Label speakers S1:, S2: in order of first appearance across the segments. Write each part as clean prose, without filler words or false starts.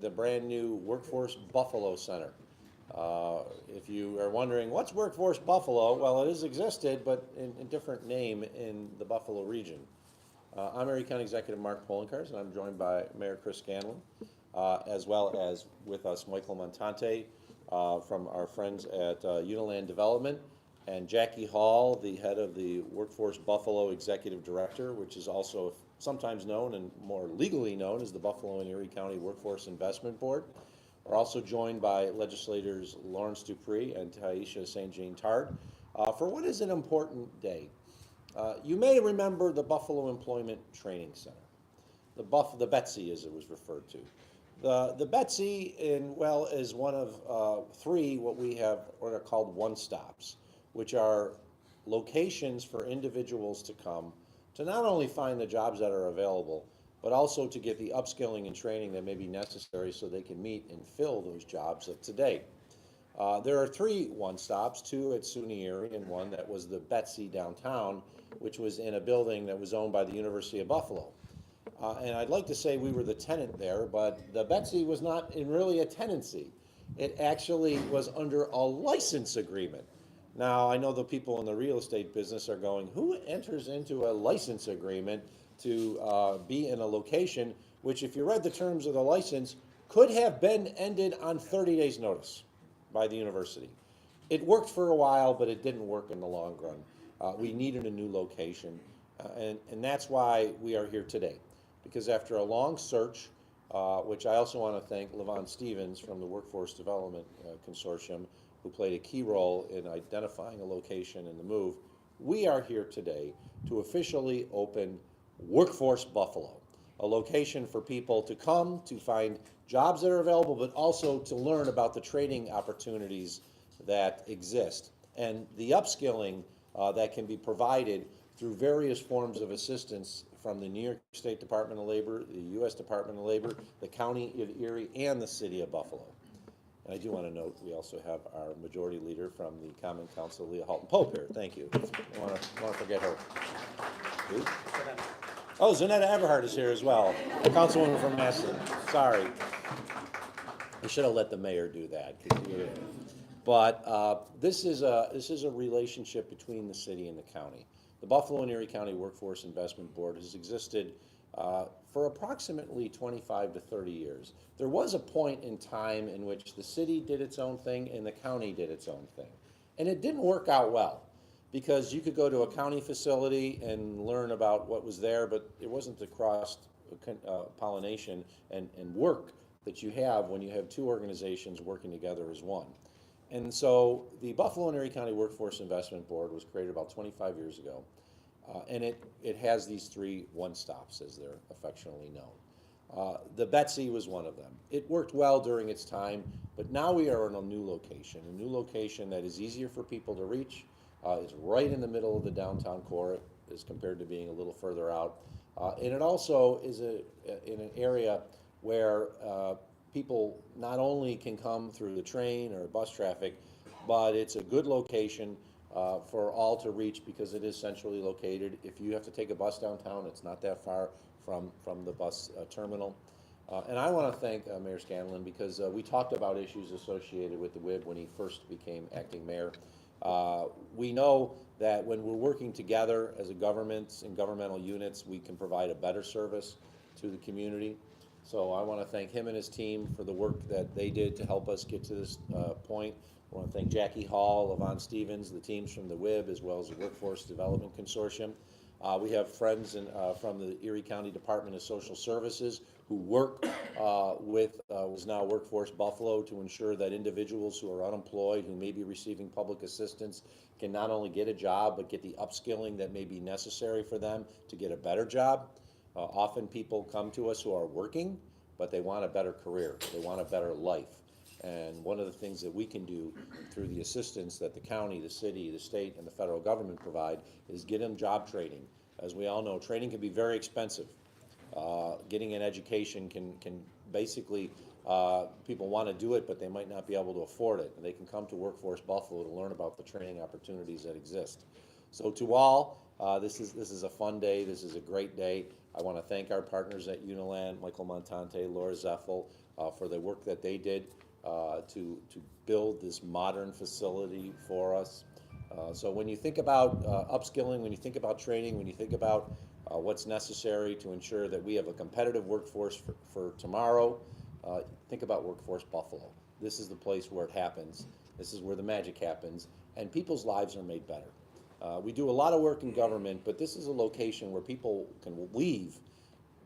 S1: the brand new Workforce Buffalo Center. If you are wondering, what's Workforce Buffalo? Well, it has existed, but in a different name in the Buffalo region. I'm Erie County Executive Mark Poloncarz, and I'm joined by Mayor Chris Scanlon, as well as with us Michael Montante from our friends at Uniland Development, and Jackie Hall, the head of the Workforce Buffalo Executive Director, which is also sometimes known and more legally known as the Buffalo and Erie County Workforce Investment Board. We're also joined by legislators Lawrence Dupre and Taisha St. Jean Tart for what is an important day. You may remember the Buffalo Employment Training Center, the Betsy as it was referred to. The Betsy is one of three what we have what are called one-stops, which are locations for individuals to come to not only find the jobs that are available, but also to get the upskilling and training that may be necessary so they can meet and fill those jobs of today. There are three one-stops, two at SUNY Erie and one that was the Betsy downtown, which was in a building that was owned by the University of Buffalo. And I'd like to say we were the tenant there, but the Betsy was not really a tenancy. It actually was under a license agreement. Now, I know the people in the real estate business are going, who enters into a license agreement to be in a location which, if you read the terms of the license, could have been ended on 30 days notice by the university. It worked for a while, but it didn't work in the long run. We needed a new location, and that's why we are here today. Because after a long search, which I also want to thank Lavon Stevens from the Workforce Development Consortium, who played a key role in identifying a location in the move, we are here today to officially open Workforce Buffalo, a location for people to come to find jobs that are available, but also to learn about the training opportunities that exist and the upskilling that can be provided through various forms of assistance from the New York State Department of Labor, the U.S. Department of Labor, the County of Erie, and the City of Buffalo. And I do want to note we also have our majority leader from the Common Council, Leah Halton-Pope here. Thank you. I want to forget her. Who? Oh, Zanetta Everhart is here as well, a councilwoman from Maston. Sorry. I should have let the mayor do that. But this is a relationship between the city and the county. The Buffalo and Erie County Workforce Investment Board has existed for approximately 25 to 30 years. There was a point in time in which the city did its own thing and the county did its own thing. And it didn't work out well because you could go to a county facility and learn about what was there, but it wasn't the cross pollination and work that you have when you have two organizations working together as one. And so the Buffalo and Erie County Workforce Investment Board was created about 25 years ago. And it has these three one-stops, as they're affectionately known. The Betsy was one of them. It worked well during its time, but now we are in a new location that is easier for people to reach. It's right in the middle of the downtown core as compared to being a little further out. And it also is in an area where people not only can come through the train or bus traffic, but it's a good location for all to reach because it is centrally located. If you have to take a bus downtown, it's not that far from the bus terminal. And I want to thank Mayor Scanlon because we talked about issues associated with the WIB when he first became acting mayor. We know that when we're working together as a government and governmental units, we can provide a better service to the community. So I want to thank him and his team for the work that they did to help us get to this point. I want to thank Jackie Hall, Lavon Stevens, the teams from the WIB, as well as the Workforce Development Consortium. We have friends from the Erie County Department of Social Services who work with was now Workforce Buffalo to ensure that individuals who are unemployed, who may be receiving public assistance, can not only get a job, but get the upskilling that may be necessary for them to get a better job. Often people come to us who are working, but they want a better career. They want a better life. And one of the things that we can do through the assistance that the county, the city, the state, and the federal government provide is get them job training. As we all know, training can be very expensive. Getting an education can basically, people want to do it, but they might not be able to afford it. And they can come to Workforce Buffalo to learn about the training opportunities that exist. So to all, this is a fun day. This is a great day. I want to thank our partners at Uniland, Michael Montante, Laura Zeffel, for the work that they did to build this modern facility for us. So when you think about upskilling, when you think about training, when you think about what's necessary to ensure that we have a competitive workforce for tomorrow, think about Workforce Buffalo. This is the place where it happens. This is where the magic happens, and people's lives are made better. We do a lot of work in government, but this is a location where people can leave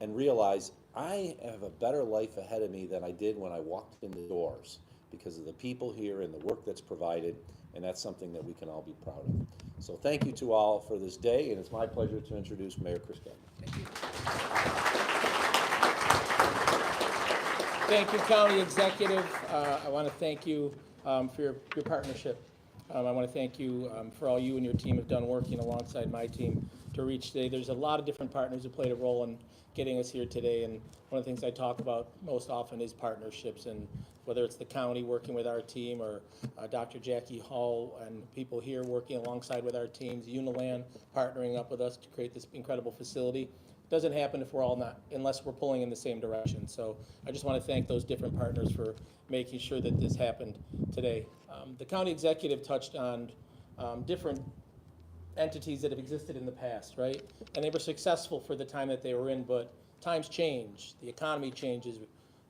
S1: and realize, I have a better life ahead of me than I did when I walked in the doors because of the people here and the work that's provided, and that's something that we can all be proud of. So thank you to all for this day, and it's my pleasure to introduce Mayor Chris Scanlon.
S2: Thank you. Thank you, County Executive. I want to thank you for your partnership. I want to thank you for all you and your team have done working alongside my team to reach today. There's a lot of different partners who played a role in getting us here today, and one of the things I talk about most often is partnerships, and whether it's the county working with our team or Dr. Jackie Hall and people here working alongside with our teams, Uniland partnering up with us to create this incredible facility. It doesn't happen if we're all not, unless we're pulling in the same direction. So I just want to thank those different partners for making sure that this happened today. The county executive touched on different entities that have existed in the past, right? And they were successful for the time that they were in, but times change, the economy changes,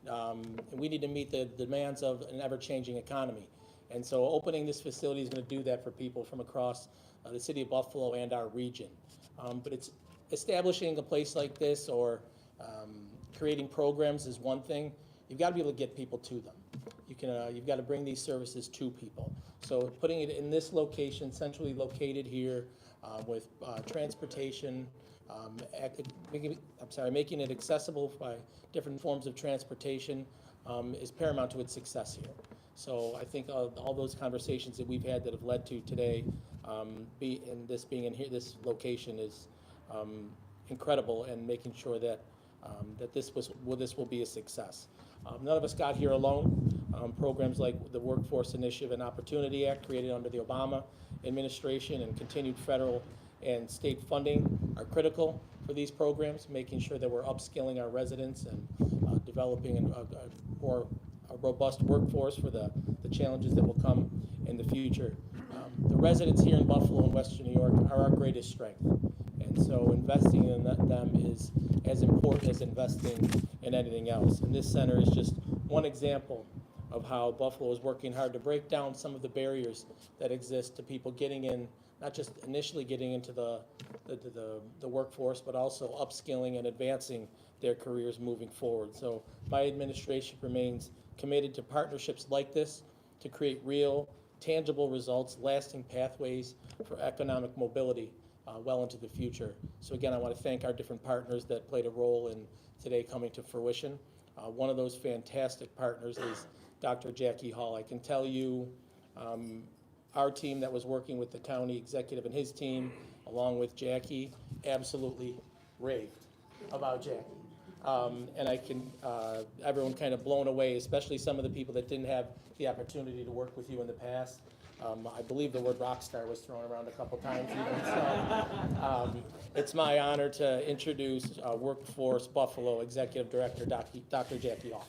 S2: and we need to meet the demands of an ever-changing economy. And so opening this facility is going to do that for people from across the city of Buffalo and our region. But it's establishing a place like this or creating programs is one thing. You've got to be able to get people to them. You've got to bring these services to people. So putting it in this location, centrally located here, with transportation, making it accessible by different forms of transportation is paramount to its success here. So I think all those conversations that we've had that have led to today, being in here, this location is incredible, and making sure that this will be a success. None of us got here alone. Programs like the Workforce Initiative and Opportunity Act created under the Obama administration and continued federal and state funding are critical for these programs, making sure that we're upskilling our residents and developing a more robust workforce for the challenges that will come in the future. The residents here in Buffalo and Western New York are our greatest strength. And so investing in them is as important as investing in anything else. And this center is just one example of how Buffalo is working hard to break down some of the barriers that exist to people getting in, not just initially getting into the workforce, but also upskilling and advancing their careers moving forward. So my administration remains committed to partnerships like this to create real, tangible results, lasting pathways for economic mobility well into the future. So again, I want to thank our different partners that played a role in today coming to fruition. One of those fantastic partners is Dr. Jackie Hall. I can tell you our team that was working with the county executive and his team, along with Jackie, absolutely raved about Jackie. And I can, everyone kind of blown away, especially some of the people that didn't have the opportunity to work with you in the past. I believe the word rock star was thrown around a couple times even. So, it's my honor to introduce Workforce Buffalo Executive Director, Dr. Jackie Hall.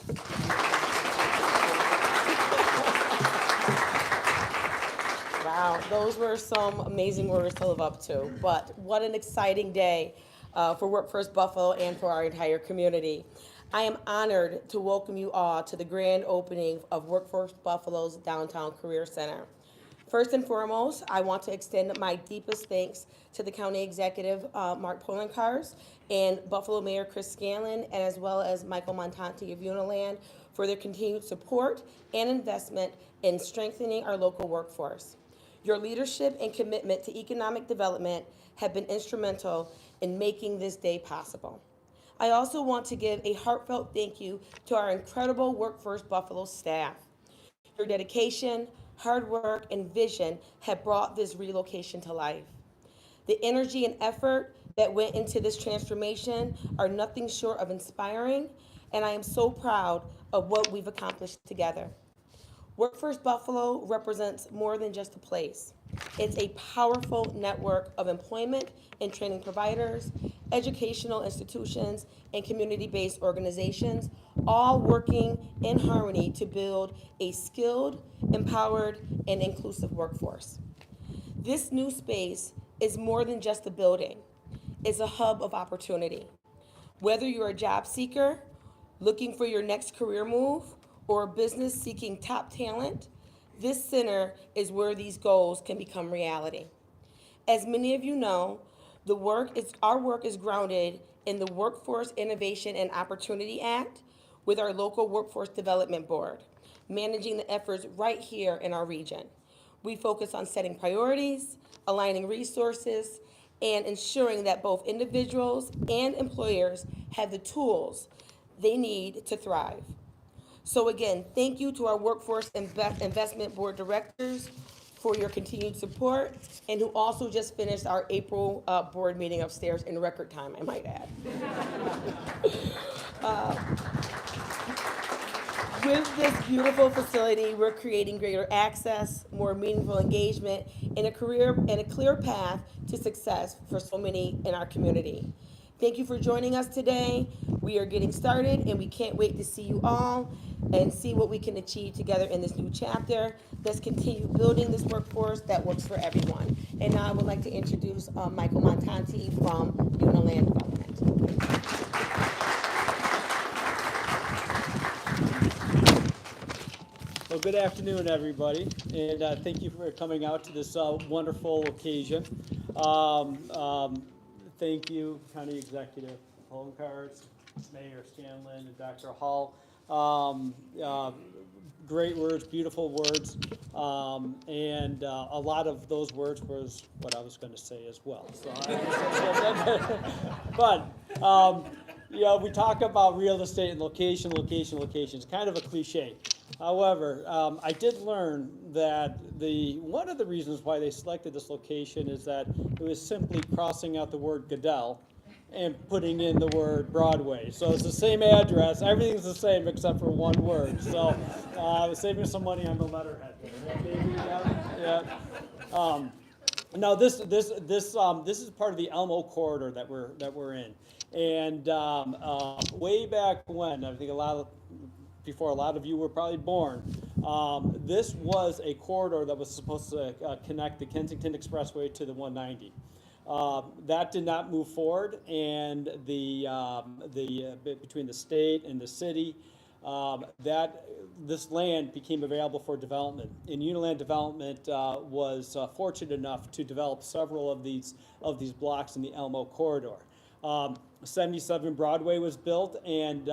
S3: Wow, those were some amazing words to live up to. But what an exciting day for Workforce Buffalo and for our entire community. I am honored to welcome you all to the grand opening of Workforce Buffalo's Downtown Career Center. First and foremost, I want to extend my deepest thanks to the County Executive, Mark Poloncarz, and Buffalo Mayor Chris Scanlon, and as well as Michael Montante of Uniland for their continued support and investment in strengthening our local workforce. Your leadership and commitment to economic development have been instrumental in making this day possible. I also want to give a heartfelt thank you to our incredible Workforce Buffalo staff. Your dedication, hard work, and vision have brought this relocation to life. The energy and effort that went into this transformation are nothing short of inspiring, and I am so proud of what we've accomplished together. Workforce Buffalo represents more than just a place. It's a powerful network of employment and training providers, educational institutions, and community-based organizations, all working in harmony to build a skilled, empowered, and inclusive workforce. This new space is more than just a building. It's a hub of opportunity. Whether you're a job seeker looking for your next career move or a business seeking top talent, this center is where these goals can become reality. As many of you know, our work is grounded in the Workforce Innovation and Opportunity Act with our local Workforce Development Board, managing the efforts right here in our region. We focus on setting priorities, aligning resources, and ensuring that both individuals and employers have the tools they need to thrive. So again, thank you to our Workforce Investment Board directors for your continued support, and who also just finished our April board meeting upstairs in record time, I might add. With this beautiful facility, we're creating greater access, more meaningful engagement, and a clear path to success for so many in our community. Thank you for joining us today. We are getting started, and we can't wait to see you all and see what we can achieve together in this new chapter. Let's continue building this workforce that works for everyone. And now I would like to introduce Michael Montante from Uniland Development.
S4: Well, good afternoon, everybody, and thank you for coming out to this wonderful occasion. Thank you, County Executive Poloncarz, Mayor Scanlon, and Dr. Hall. Great words, beautiful words, and a lot of those words was what I was going to say as well. But we talk about real estate and location. It's kind of a cliche. However, I did learn that one of the reasons why they selected this location is that it was simply crossing out the word Goodell and putting in the word Broadway. So it's the same address, everything's the same except for one word. So saving some money on the letterhead. Yeah. Now this is part of the Elmo corridor that we're in, and way back when, I think before a lot of you were probably born, this was a corridor that was supposed to connect the Kensington Expressway to the 190. That did not move forward, and between the state and the city, this land became available for development. And Uniland Development was fortunate enough to develop several of these blocks in the Elmo corridor. 77 Broadway was built and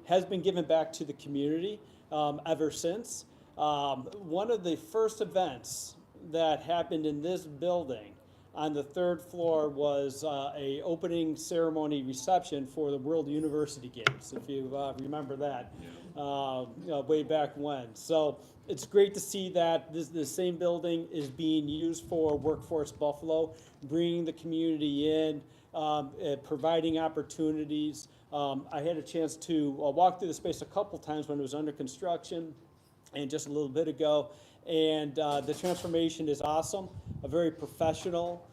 S4: has been given back to the community ever since. One of the first events that happened in this building on the third floor was a opening ceremony reception for the World University Games, if you remember that, way back when. So it's great to see that the same building is being used for Workforce Buffalo, bringing the community in, providing opportunities. I had a chance to walk through the space a couple times when it was under construction and just a little bit ago, and the transformation is awesome, a very professional,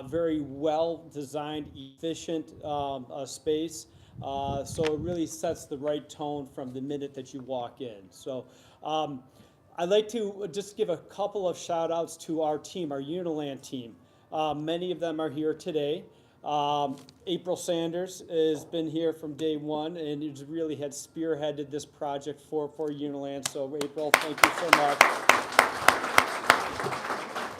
S4: very well-designed, efficient space. So it really sets the right tone from the minute that you walk in. So I'd like to just give a couple of shout-outs to our team, our Uniland team. Many of them are here today. April Sanders has been here from day one and has really had spearheaded this project for Uniland. So April, thank you so much.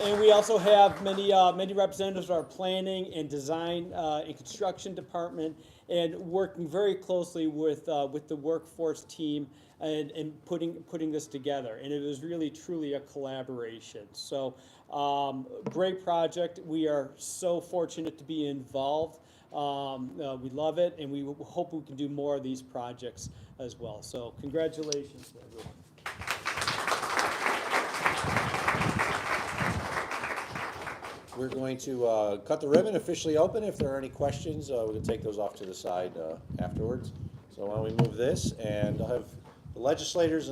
S4: And we also have many representatives of our planning and design and construction department, and working very closely with the workforce team and putting this together. And it was really truly a collaboration. So great project. We are so fortunate to be involved. We love it, and we hope we can do more of these projects as well. So congratulations to everyone.
S1: We're going to cut the ribbon, officially open. If there are any questions, we can take those off to the side afterwards. So why don't we move this, and I'll have the legislators and the